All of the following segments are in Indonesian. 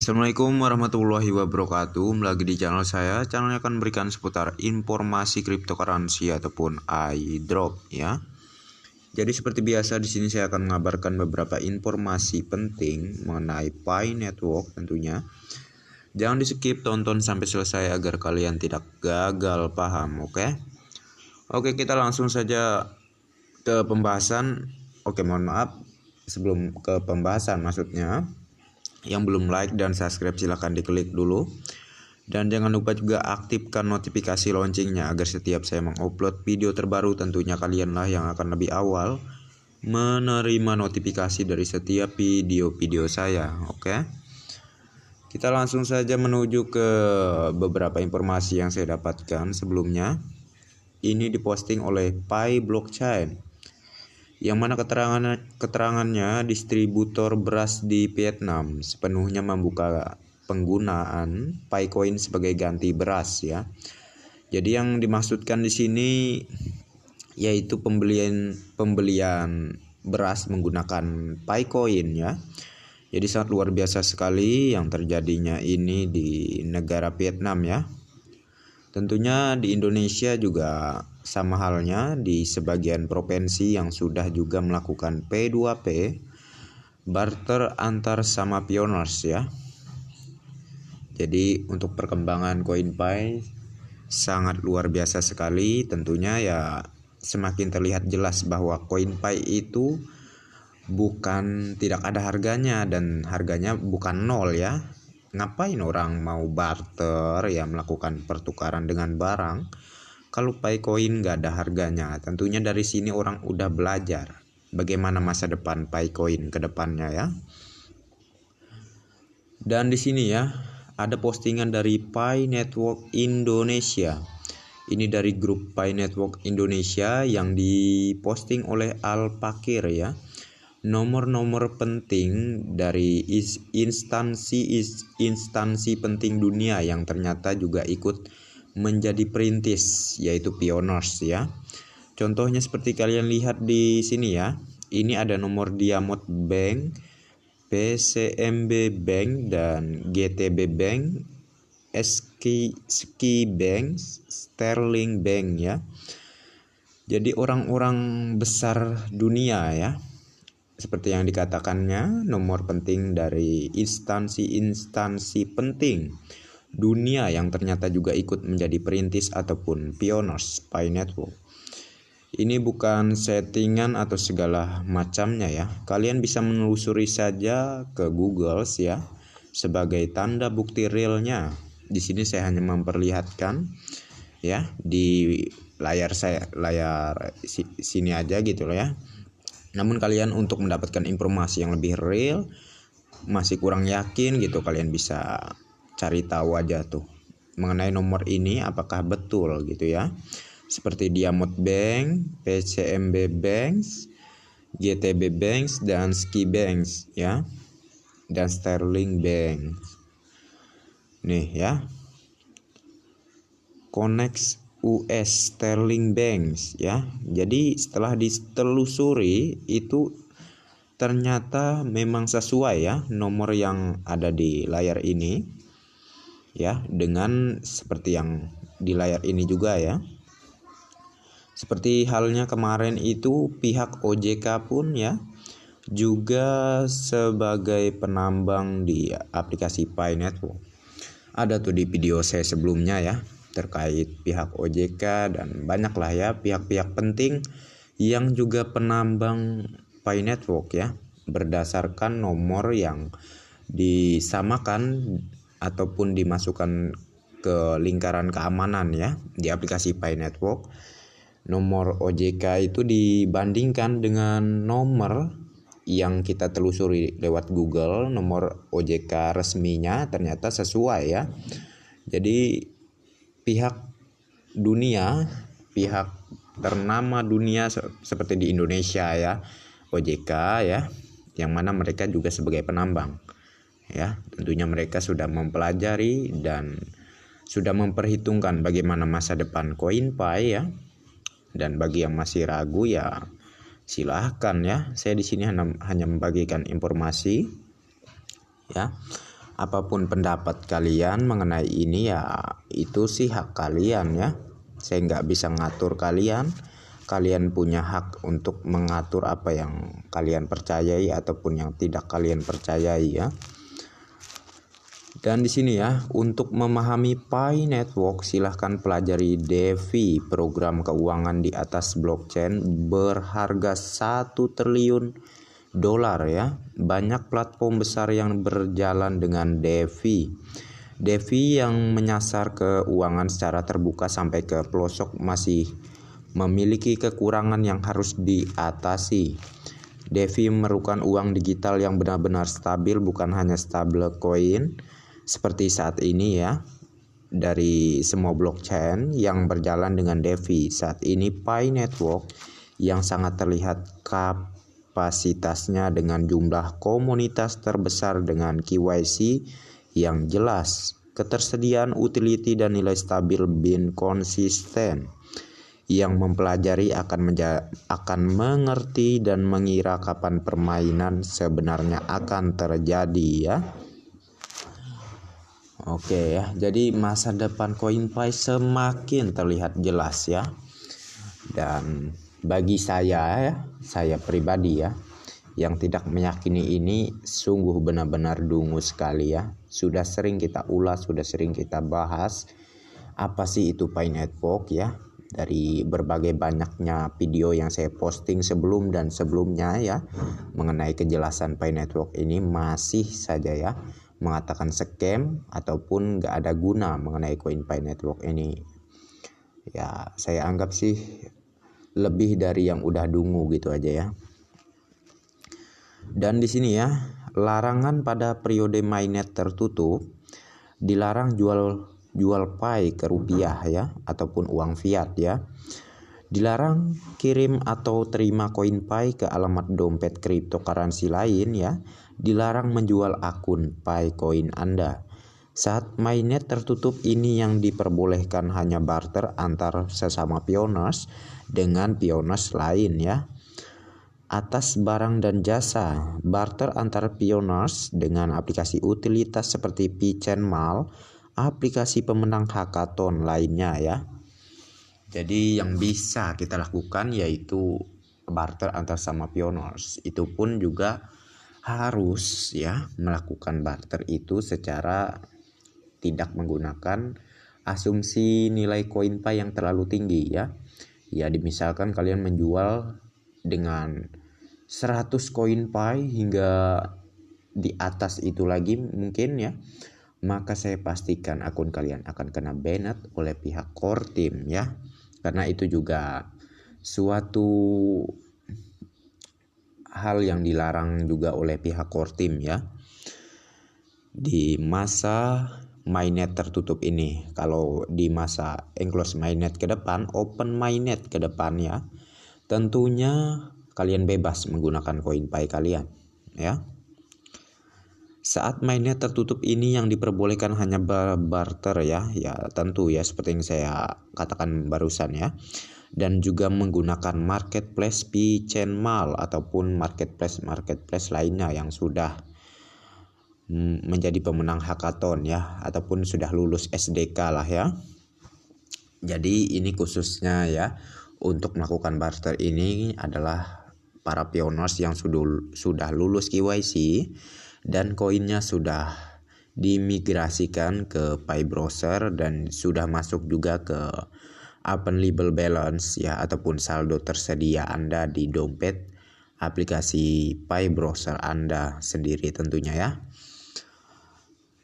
Assalamualaikum warahmatullahi wabarakatuh. Lagi di channel saya. Channelnya akan memberikan seputar informasi cryptocurrency ataupun airdrop ya. Jadi seperti biasa di sini saya akan mengabarkan beberapa informasi penting mengenai Pi Network tentunya. Jangan di skip, tonton sampai selesai agar kalian tidak gagal paham, oke? Oke, kita langsung saja ke pembahasan. Oke, mohon maaf sebelum ke pembahasan maksudnya. Yang belum like dan subscribe silahkan diklik dulu. Dan jangan lupa juga aktifkan notifikasi loncengnya agar setiap saya mengupload video terbaru tentunya kalianlah yang akan lebih awal menerima notifikasi dari setiap video-video saya. Oke. Kita langsung saja menuju ke beberapa informasi yang saya dapatkan sebelumnya. Ini diposting oleh Pi Blockchain, yang mana keterangannya distributor beras di Vietnam sepenuhnya membuka penggunaan Picoin sebagai ganti beras ya. Jadi yang dimaksudkan di sini yaitu pembelian beras menggunakan Picoin ya. Jadi sangat luar biasa sekali yang terjadinya ini di negara Vietnam ya. Tentunya di Indonesia juga sama halnya di sebagian provinsi yang sudah juga melakukan P2P, barter antar sama pioners ya. Jadi untuk perkembangan CoinPi sangat luar biasa sekali. Tentunya ya semakin terlihat jelas bahwa CoinPi itu bukan tidak ada harganya dan harganya bukan nol ya. Ngapain orang mau barter ya, melakukan pertukaran dengan barang kalau Picoin nggak ada harganya? Tentunya dari sini orang udah belajar bagaimana masa depan Picoin ke depannya ya. Dan di sini ya ada postingan dari Pi Network Indonesia. Ini dari grup Pi Network Indonesia yang diposting oleh Al Pakir ya. Nomor-nomor penting dari instansi penting dunia yang ternyata juga ikut menjadi perintis, yaitu pioners ya. Contohnya seperti kalian lihat di sini ya. Ini ada nomor Diamond Bank, PCMB Bank dan GTB Bank, Ski Bank, Sterling Bank ya. Jadi orang-orang besar dunia ya. Seperti yang dikatakannya, nomor penting dari instansi penting dunia yang ternyata juga ikut menjadi perintis ataupun pioners Pi Network. Ini bukan settingan atau segala macamnya ya. Kalian bisa menelusuri saja ke Google ya sebagai tanda bukti realnya. Di sini saya hanya memperlihatkan ya di layar sini aja gitu loh ya. Namun kalian untuk mendapatkan informasi yang lebih real masih kurang yakin gitu, kalian bisa cari tahu aja tuh mengenai nomor ini apakah betul gitu ya. Seperti Diamond Bank, PCMB Banks, GTB Banks dan Ski Banks ya. Dan Sterling Bank. Nih ya. Connect US Sterling Banks ya. Jadi setelah ditelusuri itu ternyata memang sesuai ya nomor yang ada di layar ini ya, dengan seperti yang di layar ini juga ya. Seperti halnya kemarin itu pihak OJK pun ya juga sebagai penambang di aplikasi Pi Network. Ada tuh di video saya sebelumnya ya terkait pihak OJK dan banyaklah ya pihak-pihak penting yang juga penambang Pi Network ya, berdasarkan nomor yang disamakan ataupun dimasukkan ke lingkaran keamanan ya di aplikasi Pi Network. Nomor OJK itu dibandingkan dengan nomor yang kita telusuri lewat Google, nomor OJK resminya ternyata sesuai ya. Jadi pihak dunia, pihak ternama dunia seperti di Indonesia ya, OJK ya, yang mana mereka juga sebagai penambang ya. Tentunya mereka sudah mempelajari dan sudah memperhitungkan bagaimana masa depan CoinPi ya. Dan bagi yang masih ragu ya silahkan ya. Saya di sini hanya membagikan informasi ya. Apapun pendapat kalian mengenai ini ya itu sih hak kalian ya. Saya nggak bisa ngatur kalian. Kalian punya hak untuk mengatur apa yang kalian percayai ataupun yang tidak kalian percayai ya. Dan di sini ya, untuk memahami Pi Network silahkan pelajari DeFi, program keuangan di atas blockchain berharga 1 triliun dolar ya. Banyak platform besar yang berjalan dengan DeFi. DeFi yang menyasar keuangan secara terbuka sampai ke pelosok masih memiliki kekurangan yang harus diatasi. DeFi merupakan uang digital yang benar-benar stabil, bukan hanya stablecoin seperti saat ini ya. Dari semua blockchain yang berjalan dengan DeFi saat ini, Pi Network yang sangat terlihat kapasitasnya dengan jumlah komunitas terbesar dengan KYC yang jelas, ketersediaan utility dan nilai stabil bin konsisten. Yang mempelajari akan mengerti dan mengira kapan permainan sebenarnya akan terjadi ya. Oke ya, jadi masa depan CoinPi semakin terlihat jelas ya. Dan bagi saya ya, saya pribadi ya, yang tidak meyakini ini sungguh benar-benar dungu sekali ya. Sudah sering kita ulas, sudah sering kita bahas apa sih itu Pi Network ya. Dari berbagai banyaknya video yang saya posting sebelum dan sebelumnya ya mengenai kejelasan Pi Network ini, masih saja ya mengatakan scam ataupun gak ada guna mengenai koin Pi Network ini. Ya saya anggap sih lebih dari yang udah dungu gitu aja ya. Dan di sini ya, larangan pada periode mainnet tertutup, dilarang jual Pi ke rupiah ya ataupun uang fiat ya. Dilarang kirim atau terima koin Pi ke alamat dompet cryptocurrency lain ya. Dilarang menjual akun Pi Coin Anda. Saat mainnet tertutup ini yang diperbolehkan hanya barter antar sesama pioners dengan pioners lain ya. Atas barang dan jasa, barter antar pioners dengan aplikasi utilitas seperti Pi-Chain Mall, aplikasi pemenang hackathon lainnya ya. Jadi yang bisa kita lakukan yaitu barter antar sama pioners. Itu pun juga harus ya melakukan barter itu secara tidak menggunakan asumsi nilai koin Pi yang terlalu tinggi ya. Ya misalkan kalian menjual dengan 100 koin Pi hingga di atas itu lagi mungkin ya, maka saya pastikan akun kalian akan kena banned oleh pihak core team ya. Karena itu juga suatu hal yang dilarang juga oleh pihak core team ya. Di masa mainnet tertutup ini, kalau di masa enclosed mainnet ke depan, open mainnet ke depannya, tentunya kalian bebas menggunakan koin Pi kalian ya. Saat mainnet tertutup ini yang diperbolehkan hanya barter ya tentu ya seperti yang saya katakan barusan ya. Dan juga menggunakan marketplace Pi-Chain Mall ataupun marketplace lainnya yang sudah menjadi pemenang hackathon ya ataupun sudah lulus SDK lah ya. Jadi ini khususnya ya untuk melakukan barter ini adalah para pioners yang sudah lulus KYC dan koinnya sudah dimigrasikan ke Pi Browser dan sudah masuk juga ke open label balance ya ataupun saldo tersedia Anda di dompet aplikasi Pi Browser Anda sendiri tentunya ya.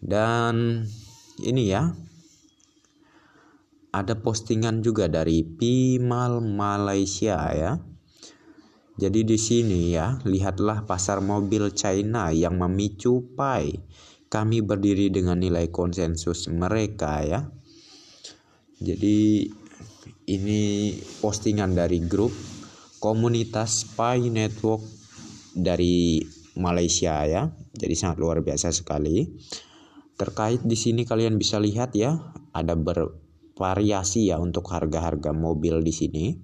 Dan ini ya, ada postingan juga dari Pimal Malaysia ya. Jadi di sini ya, lihatlah pasar mobil China yang memicu Pi. Kami berdiri dengan nilai konsensus mereka ya. Jadi ini postingan dari grup komunitas Pi Network dari Malaysia ya. Jadi sangat luar biasa sekali. Terkait di sini kalian bisa lihat ya, ada bervariasi ya untuk harga-harga mobil di sini.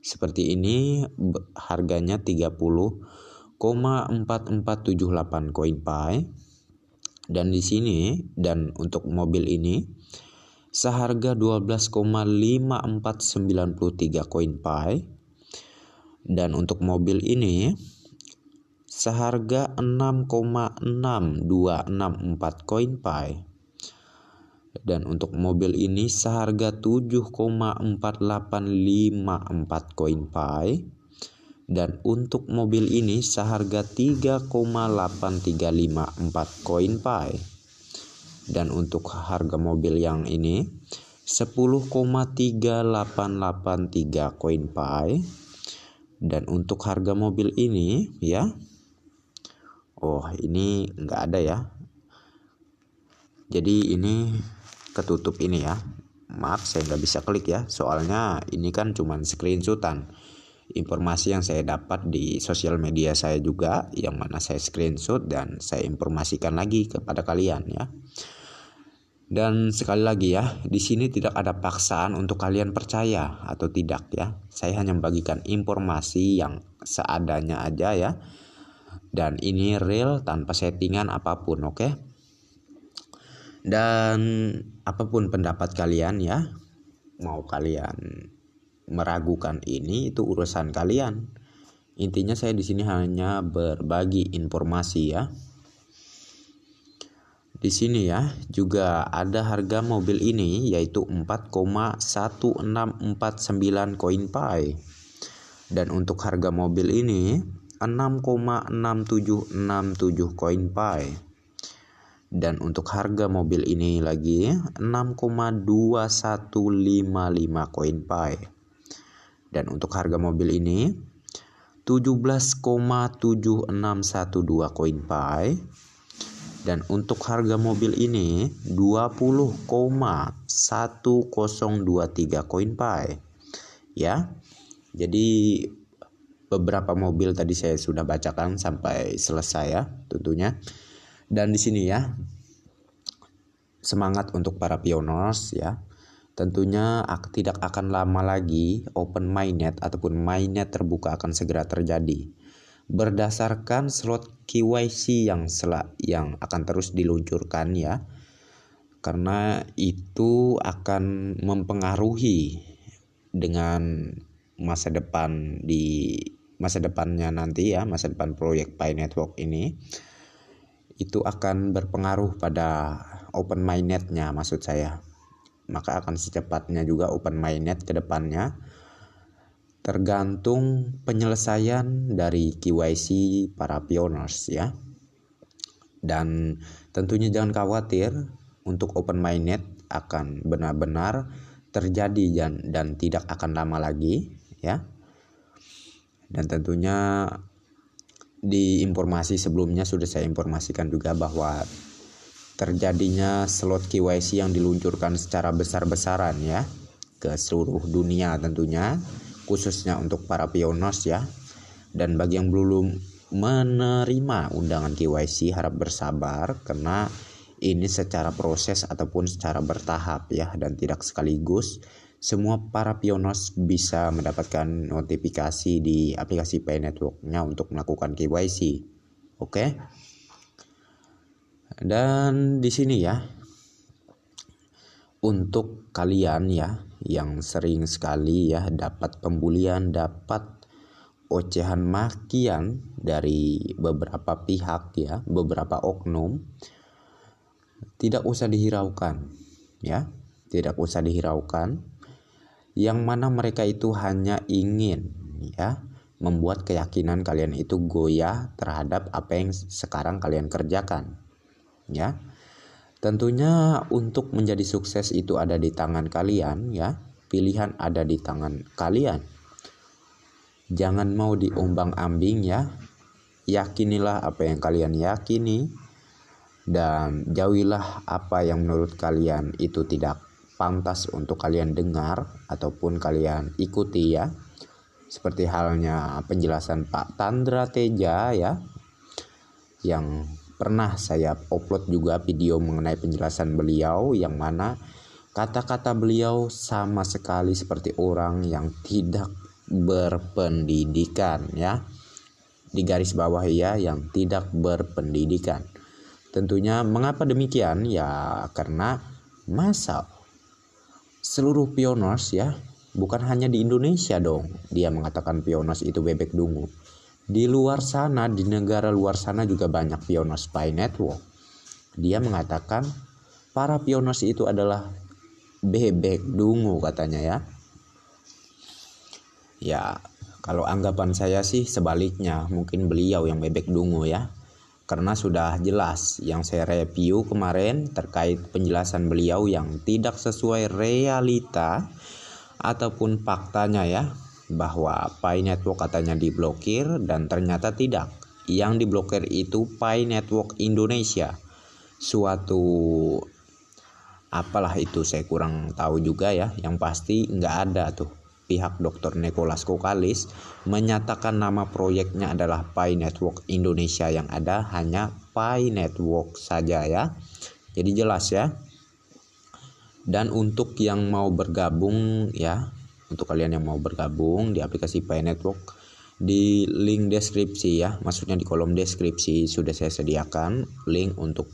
Seperti ini harganya 30,4478 koin Pi. Dan di sini dan untuk mobil ini seharga 12,5493 koin Pi. Dan untuk mobil ini seharga 6,6264 koin Pi. Dan untuk mobil ini seharga 7,4854 koin Pi. Dan untuk mobil ini seharga 3,8354 koin Pi. Dan untuk harga mobil yang ini 10,3883 koin Pi. Dan untuk harga mobil ini ya, ini nggak ada ya, jadi ini ketutup ini ya, maaf saya nggak bisa klik ya, soalnya ini kan cuman screenshotan informasi yang saya dapat di sosial media saya juga, yang mana saya screenshot dan saya informasikan lagi kepada kalian ya. Dan sekali lagi ya, di sini tidak ada paksaan untuk kalian percaya atau tidak ya. Saya hanya membagikan informasi yang seadanya aja ya. Dan ini real tanpa settingan apapun, oke? Dan apapun pendapat kalian ya, mau kalian meragukan ini itu urusan kalian. Intinya saya di sini hanya berbagi informasi ya. Di sini ya juga ada harga mobil ini yaitu 4,1649 koin Pi. Dan untuk harga mobil ini 6,6767 koin Pi. Dan untuk harga mobil ini lagi 6,2155 koin Pi. Dan untuk harga mobil ini 17,7612 koin Pi. Dan untuk harga mobil ini 20,1023 koin Pi. Ya. Jadi beberapa mobil tadi saya sudah bacakan sampai selesai ya tentunya. Dan di sini ya, semangat untuk para pioners ya. Tentunya tidak akan lama lagi open mainnet ataupun mainnet terbuka akan segera terjadi. Berdasarkan slot KYC yang akan terus diluncurkan ya. Karena itu akan mempengaruhi dengan masa depannya nanti ya, masa depan proyek Pi Network ini. Itu akan berpengaruh pada open mainnet-nya maksud saya. Maka akan secepatnya juga open mainnet ke depannya. Tergantung penyelesaian dari KYC para pioners ya. Dan tentunya jangan khawatir, untuk open mainnet akan benar-benar terjadi dan tidak akan lama lagi ya. Dan tentunya di informasi sebelumnya sudah saya informasikan juga bahwa terjadinya slot KYC yang diluncurkan secara besar-besaran ya ke seluruh dunia tentunya, khususnya untuk para pioners ya. Dan bagi yang belum menerima undangan KYC harap bersabar, karena ini secara proses ataupun secara bertahap ya, dan tidak sekaligus. Semua para pioners bisa mendapatkan notifikasi di aplikasi Pi Network-nya untuk melakukan KYC. Oke. Dan di sini ya, untuk kalian ya yang sering sekali ya dapat pembulian, dapat ocehan makian dari beberapa pihak ya, beberapa oknum, tidak usah dihiraukan ya, tidak usah dihiraukan. Yang mana mereka itu hanya ingin ya membuat keyakinan kalian itu goyah terhadap apa yang sekarang kalian kerjakan ya. Tentunya untuk menjadi sukses itu ada di tangan kalian ya. Pilihan ada di tangan kalian. Jangan mau diombang-ambing ya. Yakinilah apa yang kalian yakini, dan jauhilah apa yang menurut kalian itu tidak pantas untuk kalian dengar ataupun kalian ikuti ya. Seperti halnya penjelasan Pak Tandra Teja ya, yang pernah saya upload juga video mengenai penjelasan beliau, yang mana kata-kata beliau sama sekali seperti orang yang tidak berpendidikan ya. Di garis bawah ya, yang tidak berpendidikan. Tentunya mengapa demikian? Ya karena masa seluruh pioners ya, bukan hanya di Indonesia dong dia mengatakan pioners itu bebek dungu. Di luar sana, di negara luar sana juga banyak pioners Pi Network. Dia mengatakan para pioners itu adalah bebek dungu katanya ya. Ya, kalau anggapan saya sih sebaliknya, mungkin beliau yang bebek dungu ya. Karena sudah jelas yang saya review kemarin terkait penjelasan beliau yang tidak sesuai realita ataupun faktanya ya, bahwa Pi Network katanya diblokir dan ternyata tidak. Yang diblokir itu Pi Network Indonesia. Suatu apalah itu, saya kurang tahu juga ya. Yang pasti nggak ada tuh pihak Dr. Nicholas Kokalis menyatakan nama proyeknya adalah Pi Network Indonesia. Yang ada hanya Pi Network saja ya. Jadi jelas ya. Dan untuk yang mau bergabung ya, untuk kalian yang mau bergabung di aplikasi Pi Network, di link deskripsi ya, maksudnya di kolom deskripsi sudah saya sediakan link untuk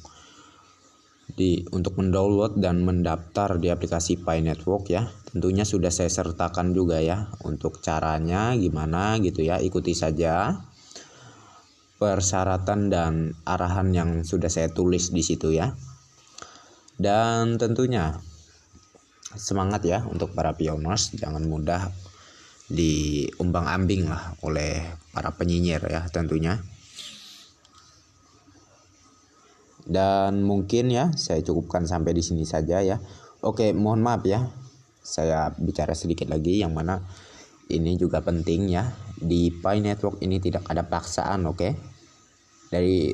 mendownload dan mendaftar di aplikasi Pi Network ya. Tentunya sudah saya sertakan juga ya untuk caranya gimana gitu ya. Ikuti saja persyaratan dan arahan yang sudah saya tulis di situ ya. Dan tentunya semangat ya untuk para pioners, jangan mudah diumbang-ambing lah oleh para penyinyir ya tentunya. Dan mungkin ya saya cukupkan sampai di sini saja ya. Oke, mohon maaf ya, saya bicara sedikit lagi yang mana ini juga penting ya. Di Pi Network ini tidak ada paksaan, oke?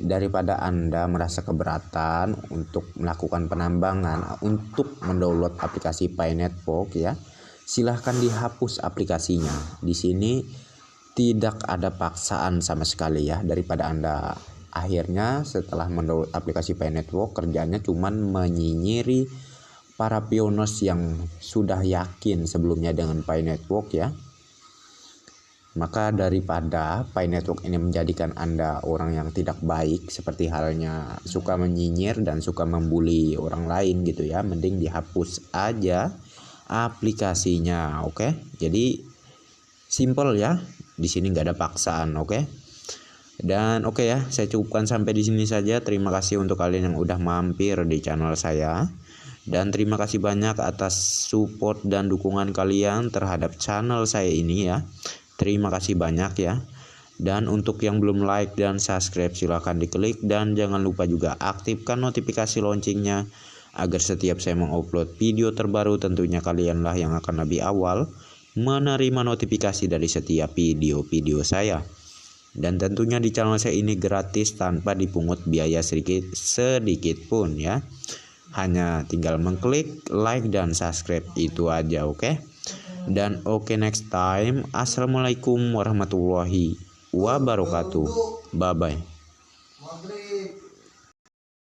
Daripada Anda merasa keberatan untuk melakukan penambangan, untuk mendownload aplikasi Pi Network ya, silahkan dihapus aplikasinya. Di sini tidak ada paksaan sama sekali ya. Daripada Anda akhirnya setelah mendownload aplikasi Pi Network kerjanya cuman menyinyiri para pioners yang sudah yakin sebelumnya dengan Pi Network ya. Maka daripada Pi Network ini menjadikan Anda orang yang tidak baik, seperti halnya suka menyinyir dan suka membuli orang lain gitu ya, mending dihapus aja aplikasinya, oke? Jadi simple ya, di sini nggak ada paksaan, oke? Dan oke ya, saya cukupkan sampai di sini saja. Terima kasih untuk kalian yang udah mampir di channel saya. Dan terima kasih banyak atas support dan dukungan kalian terhadap channel saya ini ya. Terima kasih banyak ya. Dan untuk yang belum like dan subscribe silahkan diklik. Dan jangan lupa juga aktifkan notifikasi loncengnya, agar setiap saya mengupload video terbaru tentunya kalianlah yang akan lebih awal menerima notifikasi dari setiap video-video saya. Dan tentunya di channel saya ini gratis tanpa dipungut biaya sedikit pun ya. Hanya tinggal mengklik like dan subscribe, itu aja, oke? Dan oke, next time. Assalamualaikum warahmatullahi wabarakatuh. Bye bye.